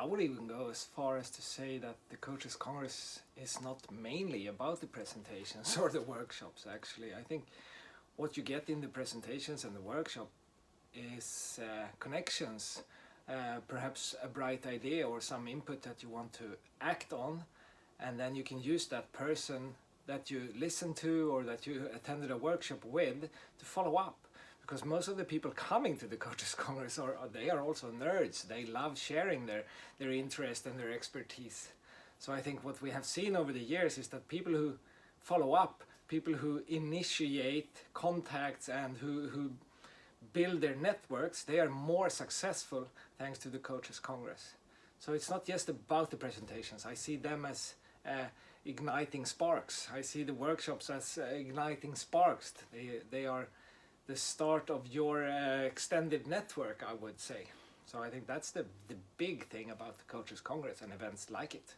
would even go as far as to say that the Coaches Congress is not mainly about the presentations or the workshops. Actually, I think what you get in the presentations and the workshop is connections, perhaps a bright idea or some input that you want to act on, and then you can use that person that you listened to or that you attended a workshop with to follow up. Because most of the people coming to the Coaches Congress they are also nerds. They love sharing their interest and their expertise. So I think what we have seen over the years is that people who follow up, people who initiate contacts and who build their networks, they are more successful thanks to the Coaches Congress. So it's not just about the presentations. I see them as igniting sparks. I see the workshops as igniting sparks. They are the start of your extended network, I would say. So I think that's the big thing about the Coaches Congress and events like it.